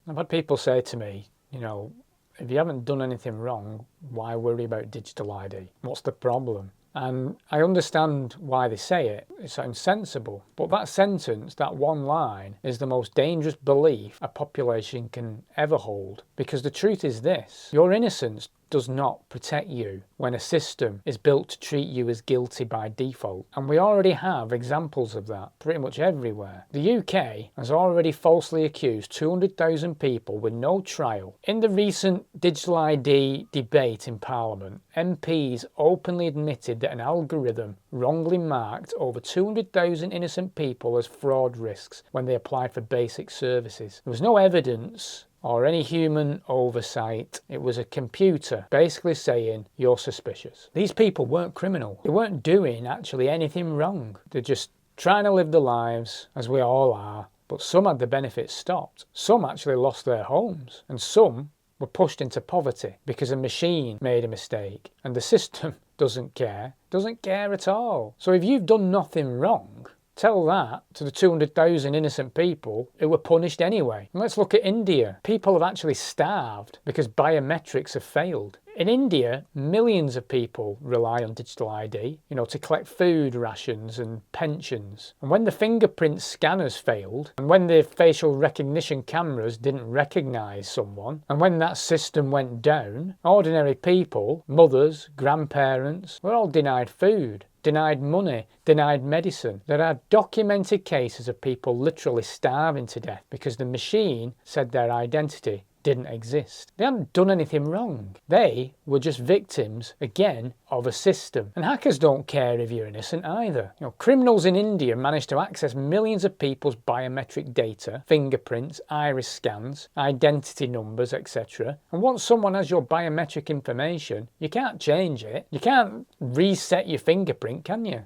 I've had people say to me, if you haven't done anything wrong, why worry about digital ID? What's the problem? And I understand why they say it. It sounds sensible. But that sentence, that one line, is the most dangerous belief a population can ever hold. Because the truth is this: your innocence does not protect you when a system is built to treat you as guilty by default. And we already have examples of that pretty much everywhere. The UK has already falsely accused 200,000 people with no trial. In the recent digital ID debate in Parliament, MPs openly admitted that an algorithm wrongly marked over 200,000 innocent people as fraud risks when they applied for basic services. There was no evidence or any human oversight. It was a computer basically saying, you're suspicious. These people weren't criminal. They weren't doing actually anything wrong. They're just trying to live their lives, as we all are, but some had the benefits stopped. Some actually lost their homes, and some were pushed into poverty because a machine made a mistake, and the system doesn't care at all. So if you've done nothing wrong, tell that to the 200,000 innocent people who were punished anyway. And let's look at India. People have actually starved because biometrics have failed. In India, millions of people rely on digital ID, to collect food rations and pensions. And when the fingerprint scanners failed, and when the facial recognition cameras didn't recognise someone, and when that system went down, ordinary people, mothers, grandparents, were all denied food, denied money, denied medicine. There are documented cases of people literally starving to death because the machine said their identity didn't exist. They hadn't done anything wrong. They were just victims, again, of a system. And hackers don't care if you're innocent either. Criminals in India managed to access millions of people's biometric data, fingerprints, iris scans, identity numbers, etc. And once someone has your biometric information, you can't change it. You can't reset your fingerprint, can you?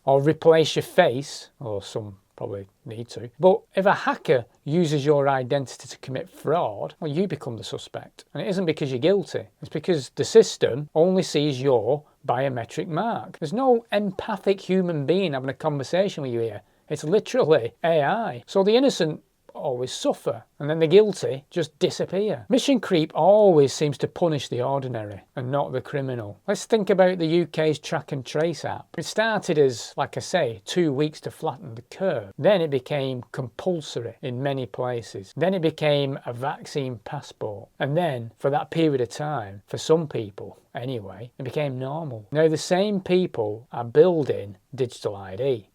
Or replace your face, or some probably need to. But if a hacker uses your identity to commit fraud, well, you become the suspect. And it isn't because you're guilty. It's because the system only sees your biometric mark. There's no empathic human being having a conversation with you here. It's literally AI. So the innocent always suffer, and then the guilty just disappear. Mission creep always seems to punish the ordinary and not the criminal. Let's think about the UK's track and trace app. It started as, like I say, 2 weeks to flatten the curve. Then it became compulsory in many places. Then it became a vaccine passport. And then, for that period of time, for some people anyway, it became normal. Now the same people are building digital ID,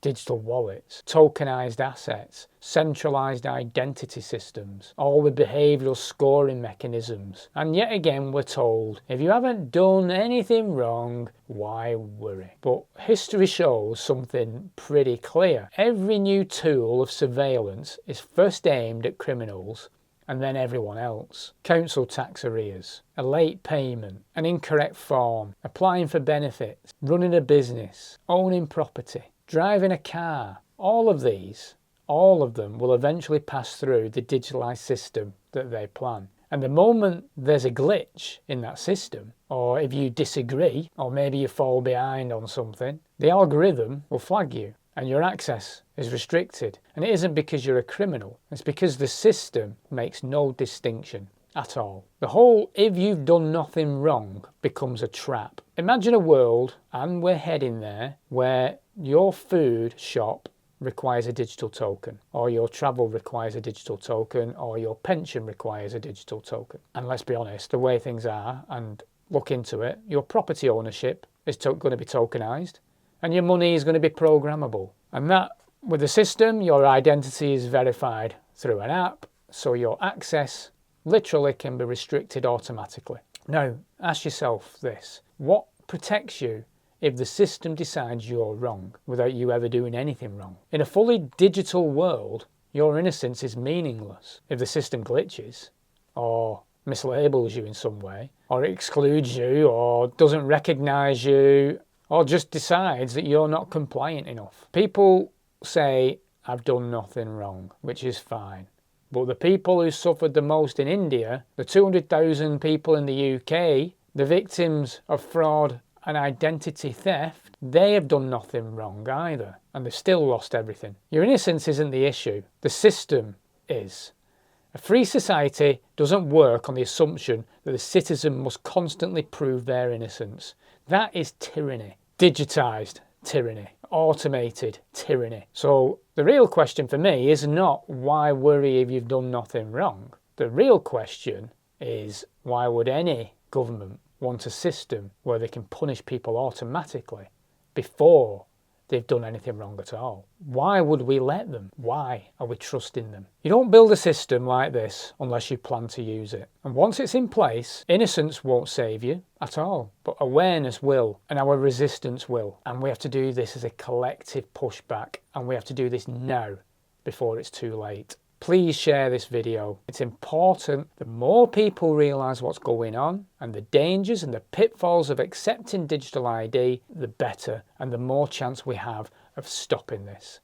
digital wallets, tokenized assets, centralized identity systems, all with behavioral scoring mechanisms. And yet again we're told, if you haven't done anything wrong, why worry? But history shows something pretty clear. Every new tool of surveillance is first aimed at criminals and then everyone else. Council tax arrears, a late payment, an incorrect form, applying for benefits, running a business, owning property, driving a car. All of them will eventually pass through the digitalised system that they plan. And the moment there's a glitch in that system, or if you disagree, or maybe you fall behind on something, the algorithm will flag you and your access is restricted. And it isn't because you're a criminal, it's because the system makes no distinction at all. The whole if you've done nothing wrong becomes a trap. Imagine a world, and we're heading there, where your food shop requires a digital token, or your travel requires a digital token, or your pension requires a digital token. And let's be honest, the way things are, and look into it, your property ownership is going to be tokenized, and your money is going to be programmable. And that, with the system, your identity is verified through an app, so your access literally can be restricted automatically. Now, ask yourself this: what protects you if the system decides you're wrong without you ever doing anything wrong? In a fully digital world, your innocence is meaningless. If the system glitches, or mislabels you in some way, or excludes you, or doesn't recognise you, or just decides that you're not compliant enough. People say, I've done nothing wrong, which is fine. But the people who suffered the most in India, the 200,000 people in the UK, the victims of fraud and identity theft, they have done nothing wrong either, and they've still lost everything. Your innocence isn't the issue, the system is. A free society doesn't work on the assumption that the citizen must constantly prove their innocence. That is tyranny. Digitised tyranny. Automated tyranny. So the real question for me is not why worry if you've done nothing wrong. The real question is why would any government want a system where they can punish people automatically before they've done anything wrong at all? Why would we let them? Why are we trusting them? You don't build a system like this unless you plan to use it. And once it's in place, innocence won't save you at all, but awareness will, and our resistance will. And we have to do this as a collective pushback, and we have to do this now before it's too late. Please share this video. It's important that more people realise what's going on and the dangers and the pitfalls of accepting digital ID, the better and the more chance we have of stopping this.